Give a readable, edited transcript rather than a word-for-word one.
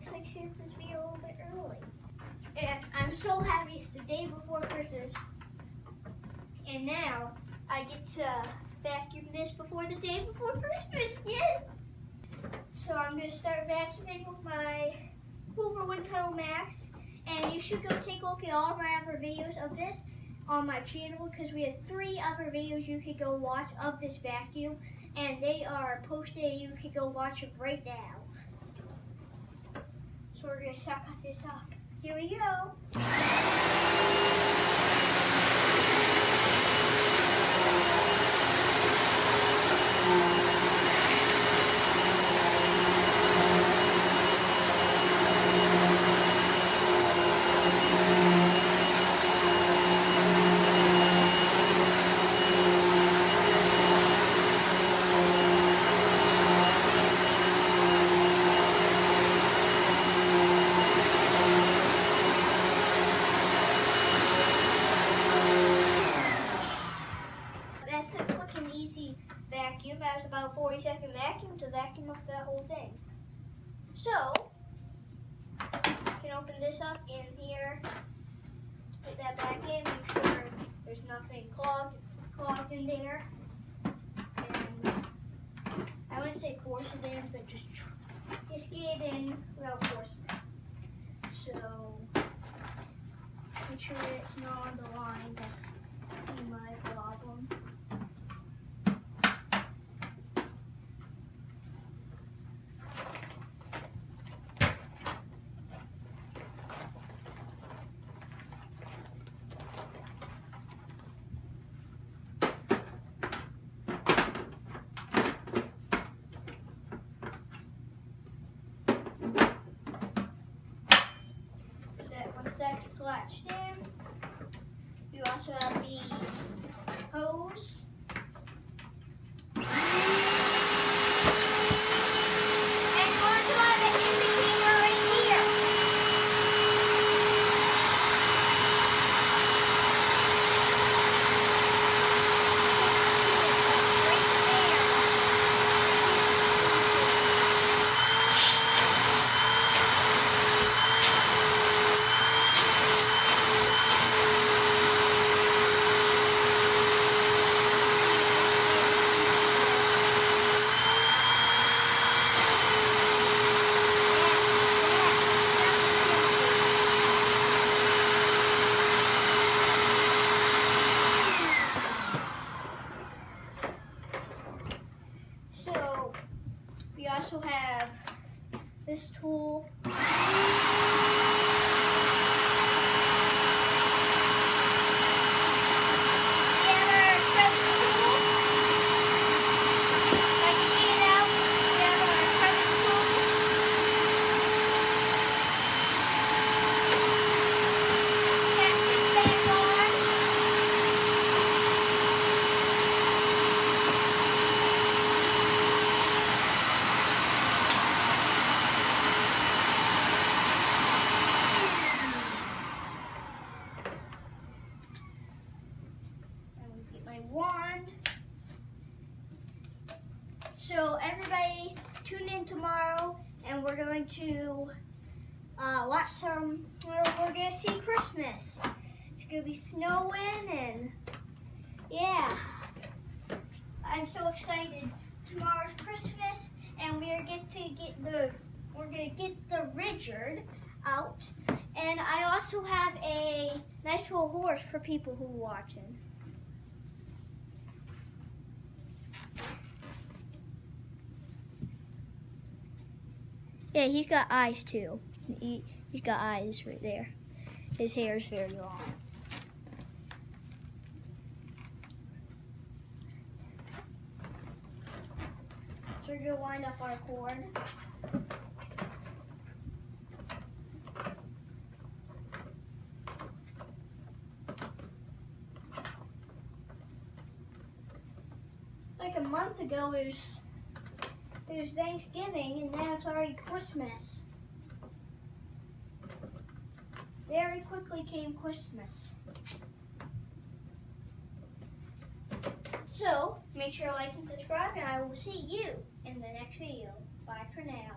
looks like Santa's being a little bit early. And I'm so happy it's the day before Christmas. And now I get to vacuum this before the day before Christmas. Yay! So I'm going to start vacuuming with my Hoover WINDTUNNEL Max. And you should go take a look at all my other videos of this on my channel, because we have 3 other videos you could go watch of this vacuum. And they are posted and you can go watch them right now. So we're going to suck this up. Here we go. That's a quick and easy vacuum. That was about a 40-second vacuum to vacuum up that whole thing. So, you can open this up in here, put that back in, make sure there's nothing clogged in there. And I wouldn't say force it in, but just get it in without forcing it. So, make sure it's not on the line. That's my problem. Once that gets latched in, you also have the hose. And you also have an indicator right here. So we also have this tool. Wand. So everybody tune in tomorrow and we're going to watch some, we're going to see Christmas. It's going to be snowing and yeah, I'm so excited. Tomorrow's Christmas and we're going to get the Richard out, and I also have a nice little horse for people who are watching. Yeah, he's got eyes too. He's got eyes right there. His hair is very long. So we're going to wind up our cord. Like a month ago, it was Thanksgiving, and now it's already Christmas. Very quickly came Christmas. So, make sure to like and subscribe, and I will see you in the next video. Bye for now.